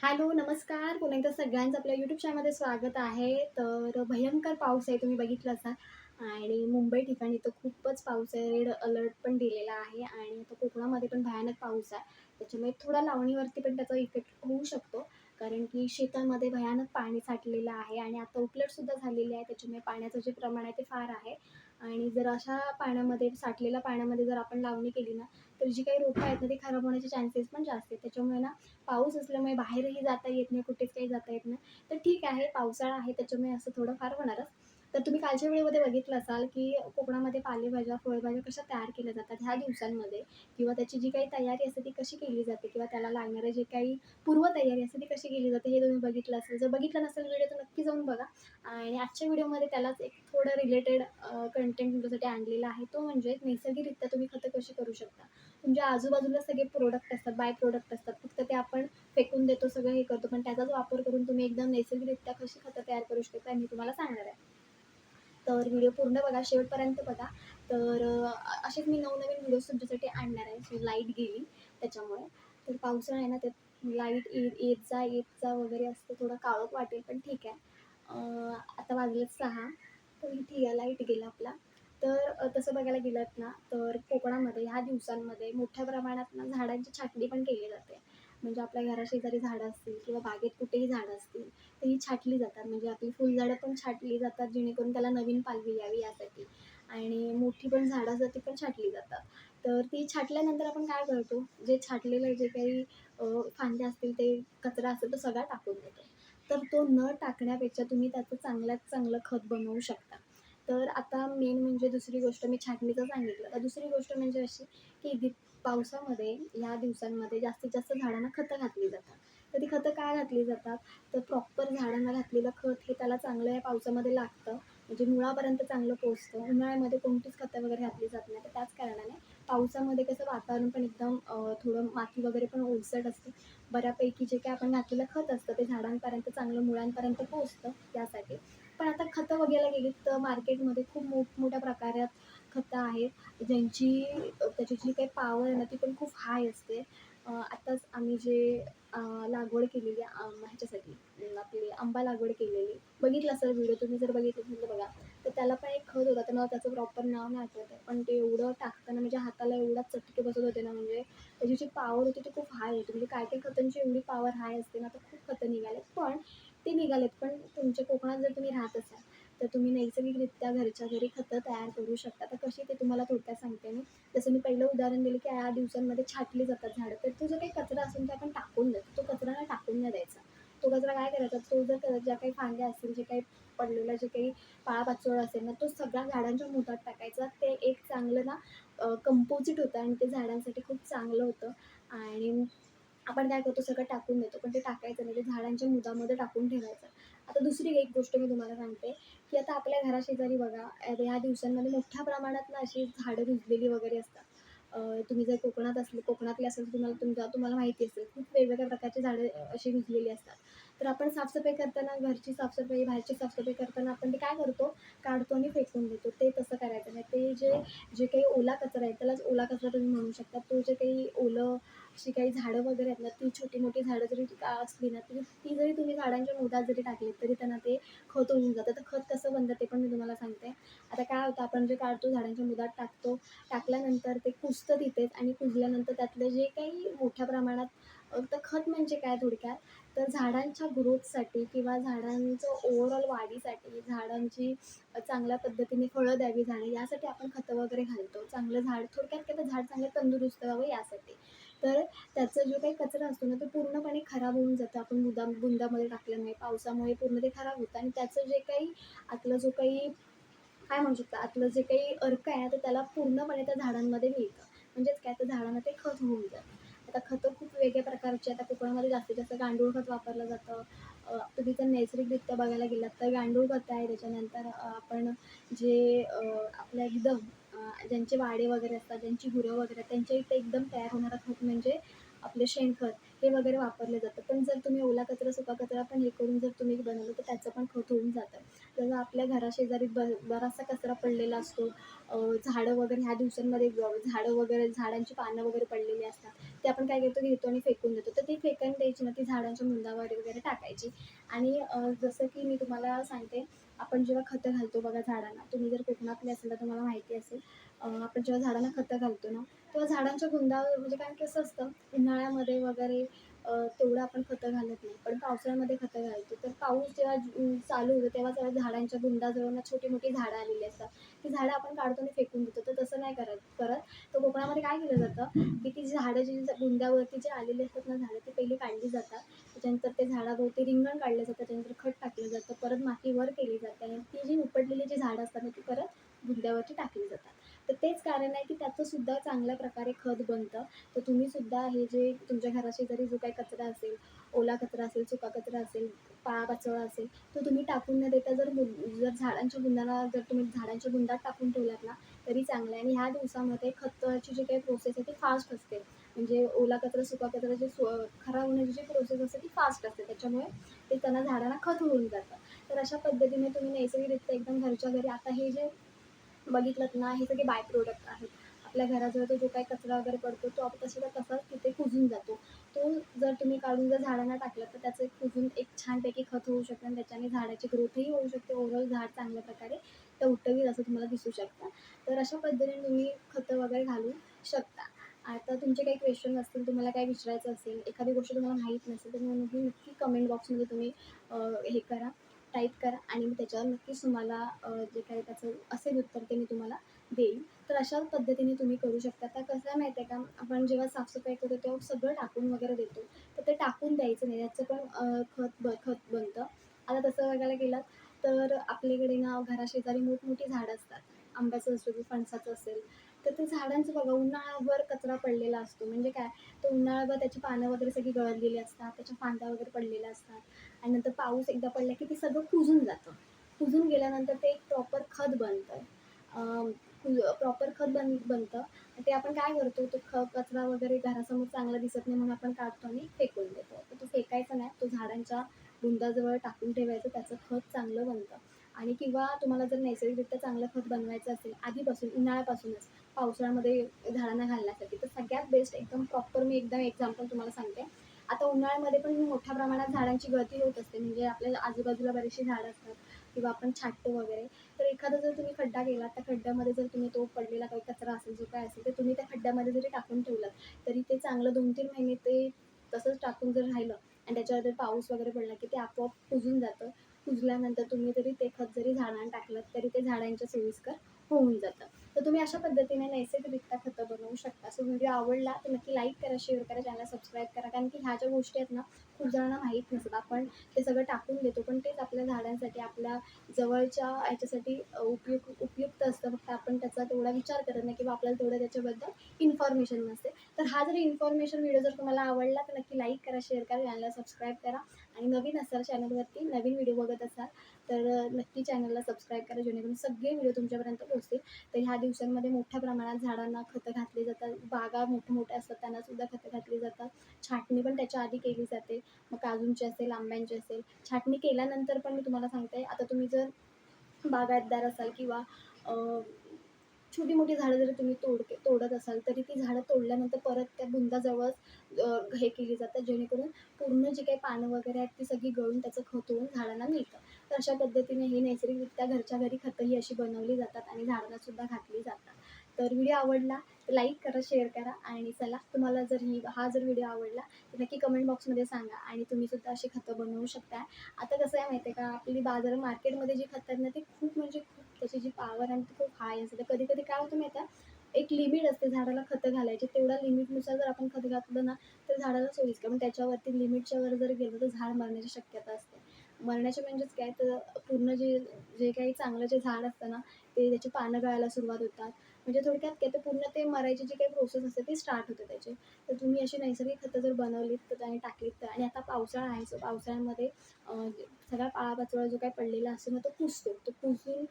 Hello, नमस्कार. पुन्हा एकदा सगळ्यांचं आपल्या यूट्यूब चॅनलमध्ये स्वागत आहे. तर भयंकर पाऊस आहे, तुम्ही बघितलं असाल आणि मुंबई ठिकाणी तर खूपच पाऊस आहे. रेड अलर्ट पण दिलेला आहे आणि आता कोकणामध्ये पण भयानक पाऊस आहे. त्याच्यामुळे थोडा लावणीवरती पण त्याचा इफेक्ट होऊ शकतो. कारण की शेतामध्ये भयानक पाणी साठलेलं आहे आणि आता उपलटसुद्धा झालेली आहे. त्याच्यामुळे पाण्याचं जे प्रमाण आहे ते फार आहे आणि जर अशा पाण्यामध्ये साठलेल्या पाण्यामध्ये जर आपण लावणी केली ना, तर जी काही रोपं आहेत ना, ती खराब होण्याचे चान्सेस पण जास्त आहेत. त्याच्यामुळे ना पाऊस असल्यामुळे बाहेरही जाता येत नाही, कुठेच काही जाता येत नाही. तर ठीक आहे, पावसाळा आहे त्याच्यामुळे असं थोडंफार होणारच. तर तुम्ही कालच्या व्हिडिओमध्ये बघितलं असाल, की कोकणामध्ये पालेभाज्या, फळभाज्या कशा तयार केल्या जातात ह्या दिवसांमध्ये किंवा त्याची जी काही तयारी असते ती कशी केली जाते किंवा त्याला लागणारं जे काही पूर्वतयारी असते ती कशी केली जाते हे तुम्ही बघितलं असेल. जर बघितलं नसेल व्हिडिओ तर नक्की जाऊन बघा. आणि आजच्या व्हिडिओमध्ये त्यालाच एक थोडं रिलेटेड कंटेंट तुमच्यासाठी आणलेला आहे. तो म्हणजे नैसर्गिकरित्या तुम्ही खतं कशी करू शकता. तुमच्या आजूबाजूला सगळे प्रोडक्ट असतात, बाय प्रोडक्ट असतात. फक्त ते आपण फेकून देतो, सगळं हे करतो. पण त्याचाच वापर करून तुम्ही एकदम नैसर्गिकरित्या कशी खतं तयार करू शकता मी तुम्हाला सांगणार आहे. तर व्हिडिओ पूर्ण बघा, शेवटपर्यंत बघा. तर असेच मी नवनवीन व्हिडिओज तुमच्यासाठी आणणार आहे. लाईट गेली त्याच्यामुळे. तर पावसाळा आहे ना, त्यात लाईट येत जा, येत जा वगैरे असतं. थोडं काळोख वाटेल, पण ठीक आहे. आता वाजलेत 6. तर ठीक आहे, लाईट गेला आपला. तर तसं बघायला गेलंत ना, तर कोकणामध्ये ह्या दिवसांमध्ये मोठ्या प्रमाणात ना झाडांची छाटणी पण केली जाते. म्हणजे आपल्या घराशेजारी झाडं असतील किंवा बागेत कुठेही झाडं असतील, तर ही छाटली जातात. म्हणजे आपली फुलझाडं पण छाटली जातात, जेणेकरून त्याला नवीन पालवी यावी यासाठी. आणि मोठी पण झाडं असतात ती पण छाटली जातात. तर ती छाटल्यानंतर आपण काय करतो, जे छाटलेलं जे काही फांद्या असतील, ते कचरा असेल तो सगळा टाकून देतो. तर तो न टाकण्यापेक्षा तुम्ही त्याचं चांगल्यात चांगलं खत बनवू शकता. तर आता मेन म्हणजे दुसरी गोष्ट मी छाटणीचं सांगितलं. तर दुसरी गोष्ट म्हणजे अशी, की पावसामध्ये ह्या दिवसांमध्ये जास्तीत जास्त झाडांना खतं घातली जातात. तर ती खतं काय घातली जातात, तर प्रॉपर झाडांना घातलेलं खत हे त्याला चांगलं या पावसामध्ये लागतं. म्हणजे मुळापर्यंत चांगलं पोहोचतं. उन्हाळ्यामध्ये कोणतीच खतं वगैरे घातली जात नाही. तर त्याच कारणाने पावसामध्ये कसं वातावरण पण एकदम थोडं माती वगैरे पण ओलसर असते. बऱ्यापैकी जे काही आपण घातलेलं खत असतं ते झाडांपर्यंत चांगलं मुळांपर्यंत पोहोचतं यासाठी. पण आता खतं बघायला गेलीत तर मार्केटमध्ये खूप मोठमोठ्या प्रकारात खतं आहेत, ज्यांची त्याची जी काही पॉवर आहे ना ती पण खूप हाय असते. आत्ताच आम्ही जे लागवड केलेली ह्याच्यासाठी आपली आंबा लागवड केलेली. बघितलं असेल व्हिडिओ, तुम्ही जर बघितलं असेल तर बघा. तर त्याला पण एक खत होतं, तर मला त्याचं प्रॉपर नाव नाही आठवत आहे. पण ते एवढं टाकताना म्हणजे हाताला एवढा चटके बसत होते ना, म्हणजे त्याची जी पॉवर होती ती खूप हाय होती. म्हणजे काय-काय खतांची एवढी पॉवर हाय असते ना, तर खूप खतं निघालेत. पण ते निघालेत, पण तुमच्या कोकणात जर तुम्ही राहत असाल, तर तुम्ही नैसर्गिकरित्या घरच्या घरी खतं तयार करू शकता. तर कशी ते तुम्हाला थोडक्यात सांगते मी. जसं मी पहिलं उदाहरण दिलं, की या दिवसांमध्ये छाटली जातात झाडं. तर तो जो काही कचरा असेल तो आपण टाकून देतो. तो कचरा ना टाकून नाही द्यायचा. तो कचरा काय करायचा, तो जर ज्या काही फांद्या असतील, जे काही पडलेलं जे काही पालापाचोळा असेल ना, तो सगळा झाडांच्या मुठात टाकायचा. ते एक चांगलं ना कंपोझिट होतं आणि ते झाडांसाठी खूप चांगलं होतं. आणि आपण काय करतो, सगळं टाकून देतो, पण ते टाकायचं नाही, ते झाडांच्या मुदामध्ये टाकून ठेवायचं. आता दुसरी एक गोष्ट मी तुम्हाला सांगते, की आता आपल्या घराशेजारी बघा, ह्या दिवसांमध्ये मोठ्या प्रमाणात ना अशी झाडं रुजलेली वगैरे असतात. तुम्ही जर कोकणात असले, कोकणातले असेल तर तुम्हाला माहिती असेल, खूप वेगवेगळ्या प्रकारची झाडं अशी रुजलेली असतात. तर आपण साफसफाई करताना, घरची साफसफाई, बाहेरची साफसफाई करताना आपण ते काय करतो, काढतो आणि फेकून देतो. ते तसं करायचं नाही. ते जे जे काही ओला कचरा आहे, त्यालाच ओला कचरा तुम्ही म्हणू शकता. तो जे काही ओलं अशी काही झाडं वगैरे आहेत ना, ती छोटी-मोठी झाडं जरी असली ना, तरी ती जरी तुम्ही झाडांच्या मुळात जरी टाकलीत, तरी त्यांना ते खत होऊन जातं. तर खत कसं बनतं ते पण मी तुम्हाला सांगते. आता काय होतं, आपण जे काढतो झाडांच्या मुळात टाकतो, टाकल्यानंतर ते कुजतं तिथेच आणि कुजल्यानंतर त्यातलं जे काही मोठ्या प्रमाणात तर खत म्हणजे काय थोडक्यात, तर झाडांच्या ग्रोथसाठी किंवा झाडांचं ओव्हरऑल वाढीसाठी, झाडांची चांगल्या पद्धतीने फळं द्यावी झाडं, यासाठी आपण खतं वगैरे घालतो. चांगलं झाड थोडक्यात काय, तर झाड चांगलं तंदुरुस्त व्हावं यासाठी. तर त्याचा जो काही कचरा असतो ना, तो पूर्णपणे खराब होऊन जातं. आपण बुंदामध्ये टाकल्यामुळे, पावसामुळे पूर्ण ते खराब होतं आणि त्याचं जे काही आतलं जो काही काय म्हणू शकतो, आतलं जे काही अर्क आहे तर त्याला पूर्णपणे त्या झाडांमध्ये मिळतं. म्हणजेच काय, तर झाडांना ते खत होऊन जातं. आता खतं खूप वेगळ्या प्रकारची, आता कोकणामध्ये जास्तीत जास्त गांडूळ खत वापरलं जातं. तुम्ही जर नैसर्गिकरित्या बघायला गेलात तर गांडूळ खत आहे. त्याच्यानंतर आपण जे आपल्या एकदम ज्यांचे वाडे वगैरे असतात, ज्यांची गुरं वगैरे त्यांच्या इथे एकदम तयार होणारं खत म्हणजे आपले शेणखत हे वगैरे वापरलं जातं. पण जर तुम्ही ओला कचरा, सुका कचरा पण हे करून जर तुम्ही बनवलं तर त्याचं पण खत होऊन जातं. तर आपल्या घराशेजारी बराचसा कचरा पडलेला असतो. झाडं वगैरे ह्या दिवसांमध्ये झाडं वगैरे, झाडांची पानं वगैरे पडलेली असतात. ते आपण काय करतो, घेतो आणि फेकून देतो. तर ते द्यायची ना ती झाडांच्या बुंदावर वगैरे टाकायची. आणि जसं की मी तुम्हाला सांगते, आपण जेव्हा खतं घालतो बघा झाडांना, तुम्ही जर कोकणातले असेल तर तुम्हाला माहिती असेल, आपण जेव्हा झाडांना खतं घालतो ना, तेव्हा झाडांच्या बुंदावर म्हणजे कारण की असं असतं उन्हाळ्यामध्ये वगैरे तेवढं आपण खतं घालत नाही. पण पावसाळ्यामध्ये खतं घालतो. तर पाऊस जेव्हा चालू होतो तेव्हा सगळ्या झाडांच्या बुंदाजवळ ना छोटी-मोठी झाडं आलेली असतात. ती झाडं आपण काढतो आणि फेकून देतो. तर तसं नाही करत. तर कोकणामध्ये काय केलं जातं, की ती झाडं जी बुंद्यावरती जी आलेली असतात ना झाडं, ती पहिली काढली जातात. त्याच्यानंतर ते झाडाभोवती रिंगण काढलं जातं. त्यानंतर खत टाकलं जातं. परत माती वर केली जाते आणि ती जी उपटलेली जी झाडं असतात ना, ती परत बुंद्यावरती टाकली जातात. तर तेच कारण आहे, की त्याचं सुद्धा चांगल्या प्रकारे खत बनतं. तर तुम्ही सुद्धा हे जे तुमच्या घराशेजारी जो काही कचरा असेल, ओला कचरा असेल, सुका कचरा असेल, पालापाचोळा असेल, तो तुम्ही टाकून न देता जर झाडांच्या बुंदाला जर तुम्ही झाडांच्या बुंदात टाकून ठेवलात ना, तरी चांगलं आहे. आणि ह्या दिवसामध्ये खताची जी काही प्रोसेस आहे ती फास्ट असते. म्हणजे ओला कचरा, सुका कचरा जे खराब होण्याची जी प्रोसेस असते ती फास्ट असते. त्याच्यामुळे ते त्यांना झाडांना खत होऊन जातं. तर अशा पद्धतीने तुम्ही नैसर्गिकरित्या एकदम घरच्या घरी आता हे जे बघितलंत ना, हे सगळे बाय प्रोडक्ट आहेत. आपल्या घराजवळ तो जो काही कचरा वगैरे पडतो, तो तसाच्या तसाच तिथे कुजून जातो. तो जर तुम्ही काढून जर झाडांना टाकला, तर त्याचं एक कुजून एक छानपैकी खत होऊ शकतं आणि त्याच्याने झाडाची ग्रोथही होऊ शकते. ओव्हरऑल झाड चांगल्या प्रकारे टवटवीत असं तुम्हाला दिसू शकतं. तर अशा पद्धतीने तुम्ही खतं वगैरे घालू शकता. आता तुमचे काही क्वेश्चन असतील, तुम्हाला काही विचारायचं असेल, एखादी गोष्ट तुम्हाला माहीत नसेल, तर नक्की नक्की कमेंट बॉक्समध्ये तुम्ही हे करा, टाईप करा आणि मी त्याच्यावर नक्कीच तुम्हाला जे काही त्याचं असेल उत्तर ते मी तुम्हाला देईन. तर अशा पद्धतीने तुम्ही करू शकता. आता कसं आहे माहिती आहे का, आपण जेव्हा साफसफाई करतो तेव्हा सगळं टाकून वगैरे देतो. तर ते टाकून द्यायचं नाही. याचं पण खत बनतं. आता तसं बघायला गेलं तर आपल्याकडे ना घराशेजारी मोठमोठी झाडं असतात. आंब्याचं असो की फणसाचं असेल, तर ते झाडांचं बघा उन्हाळाभर कचरा पडलेला असतो. म्हणजे काय, तर उन्हाळाभर त्याची पानं वगैरे सगळी गळलेली असतात, त्याच्या फांद्या वगैरे पडलेल्या असतात आणि नंतर पाऊस एकदा पडला की ते सगळं कुजून जातं. कुजून गेल्यानंतर ते एक प्रॉपर खत बनतं. प्रॉपर खत बनतं. ते आपण काय करतो, तो कचरा वगैरे घरासमोर चांगला दिसत नाही म्हणून आपण काढतो आणि फेकून देतो. तर तो फेकायचा नाही, तो झाडांच्या बुंदाजवळ टाकून ठेवायचं, त्याचं खत चांगलं बनतं. आणि किंवा तुम्हाला जर नैसर्गिकरित्या चांगलं खत बनवायचं असेल आधीपासून, उन्हाळ्यापासूनच पावसाळ्यामध्ये झाडांना घालण्यासाठी, तर सगळ्यात बेस्ट एकदम प्रॉपर मी एकदम एक्झाम्पल तुम्हाला सांगते. आता उन्हाळ्यामध्ये पण मोठ्या प्रमाणात झाडांची गळती होत असते. म्हणजे आपल्या आजूबाजूला बरीचशी झाडं असतात किंवा आपण छाटतो वगैरे. तर एखादा जर तुम्ही खड्डा केला, त्या खड्ड्यामध्ये जर तुम्ही तो पडलेला काही कचरा असेल, जो काय असेल, ते तुम्ही त्या खड्ड्यामध्ये जरी टाकून ठेवलं, तरी ते चांगलं 2-3 महिने ते तसंच टाकून जर राहिलं आणि त्याच्यावर जर पाऊस वगैरे पडला, की ते आपोआप कुजून जातं. कुजल्यानंतर तुम्ही जरी ते खत जरी झाडांना टाकलं, तरी ते झाडांच्या सोयीस्कर होऊन जातं. तर तुम्ही अशा पद्धतीने नैसर्गिकरित्या खतं बनवू शकता. सो व्हिडिओ आवडला तर नक्की लाईक करा, शेअर करा, चॅनलला सबस्क्राईब करा. कारण की ह्या ज्या गोष्टी आहेत ना, खूप जणांना माहीत नसतात. आपण ते सगळं टाकून देतो, पण तेच आपल्या झाडांसाठी, आपल्या जवळच्या ह्याच्यासाठी उपयुक्त असतं. फक्त आपण त्याचा तेवढा विचार करत नाही किंवा आपल्याला तेवढं त्याच्याबद्दल इन्फॉर्मेशन नसते. तर हा जर इन्फॉर्मेशन व्हिडिओ जर तुम्हाला आवडला तर नक्की लाईक करा, शेअर करा, चॅनलला सबस्क्राईब करा आणि नवीन असाल चॅनलवरती, नवीन व्हिडिओ बघत असाल तर नक्की चॅनलला सबस्क्राईब करा, जेणेकरून सगळे व्हिडिओ तुमच्यापर्यंत पोहोचतील. तर ह्या दिवसांमध्ये मोठ्या प्रमाणात झाडांना खतं घातली जातात. बागा मोठ्या-मोठ्या असतात त्यांनासुद्धा खतं घातली जातात. छाटणी पण त्याच्या आधी केली जाते. मग काजूंची असेल, आंब्यांची असेल. छाटणी केल्यानंतर पण मी तुम्हाला सांगते, आता तुम्ही जर बागायतदार असाल किंवा अ, छोटी-मोठी झाडं जरी तुम्ही तोडत असाल, तरी ती झाडं तोडल्यानंतर परत त्या बुंदाजवळ हे केली जातात, जेणेकरून पूर्ण जी काही पानं वगैरे आहेत, ती सगळी गळून त्याचं खत होऊन झाडांना मिळतं. तर अशा पद्धतीने ही नैसर्गिकरित्या घरच्या घरी खतं ही अशी बनवली जातात आणि झाडांनासुद्धा घातली जातात. तर व्हिडिओ आवडला तर लाईक करा, शेअर करा आणि चला तुम्हाला जर हा जर व्हिडिओ आवडला, तर नक्की कमेंट बॉक्समध्ये सांगा आणि तुम्हीसुद्धा अशी खतं बनवू शकता. आता कसं आहे माहिती आहे का, आपली मार्केटमध्ये जी खतं आहेत ना, ती खूप म्हणजे खूप त्याची जी पॉवर आहे ती खूप हाय असते. तर कधी-कधी काय होतं माहिती आहे, एक लिमिट असते झाडाला खतं घालायची. तेवढ्या लिमिटनुसार जर आपण खत घातलं ना, तर झाडाला सोयीस्कर. पण त्याच्यावरती लिमिटच्या वर जर गेलं, तर झाड मरण्याची शक्यता असते. मरण्याचे म्हणजेच काय, तर पूर्ण जे जे काही चांगलं जे झाड असतं ना, ते त्याची पानं गळायला सुरुवात होतात. म्हणजे थोडक्यात काय, तर पूर्ण ते मरायची जी काही प्रोसेस असते ती स्टार्ट होते त्याची. तर तुम्ही अशी नैसर्गिक खतं जर बनवलीत तर आणि टाकलीत तर, आणि आता पावसाळा आहे, सो पावसाळ्यामध्ये सगळा पालापाचोळा जो काही पडलेला असतो ना, तो कुजतो. तो कुजून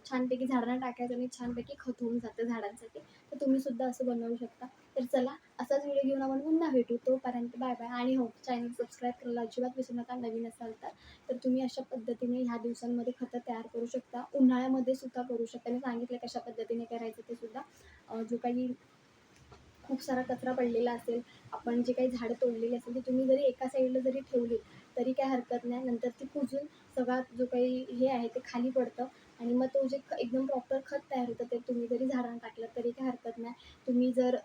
छानपैकी झाडांना टाकायचं आणि छानपैकी खत होऊन जातं झाडांसाठी. तर तुम्हीसुद्धा असं बनवू शकता. तर चला असाच व्हिडिओ घेऊन आपण पुन्हा भेटू. तोपर्यंत बाय बाय. आणि हो, चॅनल सबस्क्राईब करायला अजिबात विसरू नका नवीन असाल तर. तर तुम्ही अशा पद्धतीने ह्या दिवसांमध्ये खतं तयार करू शकता. उन्हाळ्यामध्ये सुद्धा करू शकता. मी सांगितलं कशा पद्धतीने करायचं ते सुद्धा. जो काही खूप सारा कचरा पडलेला असेल, आपण जे काही झाडं तोडलेली असेल ती तुम्ही जरी एका साईडला जरी ठेवली तरी काही हरकत नाही. नंतर ती कुजून सगळा जो काही हे आहे ते खाली पडतं आणि मग तो जे एकदम प्रॉपर खत तयार होतं ते तुम्ही जरी झाडांना टाकलं तरी काही हरकत नाही. तुम्ही जर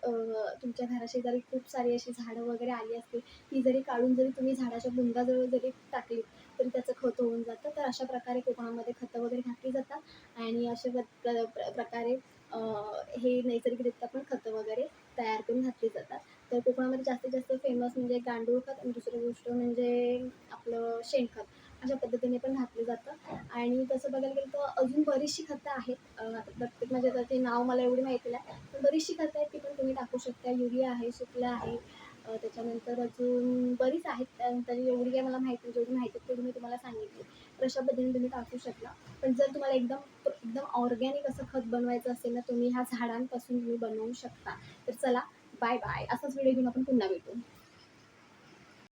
तुमच्या घराशेजारी खूप सारी अशी झाडं वगैरे आली असतील, ती जरी काढून जरी तुम्ही झाडाच्या बुंदाजवळ जरी टाकली तरी त्याचं खत होऊन जातं. तर अशा प्रकारे कोकणामध्ये खतं वगैरे घातली जातात आणि अशा प्रकारे हे नैसर्गिकरित्या पण खतं वगैरे तयार करून घातली जातात. तर कोकणामध्ये जास्तीत जास्त फेमस म्हणजे गांडूळ खत आणि दुसरी गोष्ट म्हणजे आपलं शेणखत. अशा पद्धतीने पण घातलं जातं आणि तसं बघायला गेलं तर अजून बरीचशी खतं आहेत. आता प्रत्येक म्हणजे त्याचे नाव मला एवढी माहिती नाही. पण बरीचशी खतं आहेत ती पण तुम्ही टाकू शकता. युरिया आहे, सुफला आहे, त्याच्यानंतर अजून बरीच आहेत. त्यानंतर एवढी काही मला माहिती नाही. जेवढी माहिती तेवढी मी तुम्हाला सांगितली. तर अशा पद्धतीने तुम्ही टाकू शकता. पण जर तुम्हाला एकदम एकदम ऑर्गॅनिक असं खत बनवायचं असेल ना, तुम्ही ह्या झाडांपासून तुम्ही बनवू शकता. तर चला बाय बाय. असाच व्हिडिओ घेऊन आपण पुन्हा भेटू.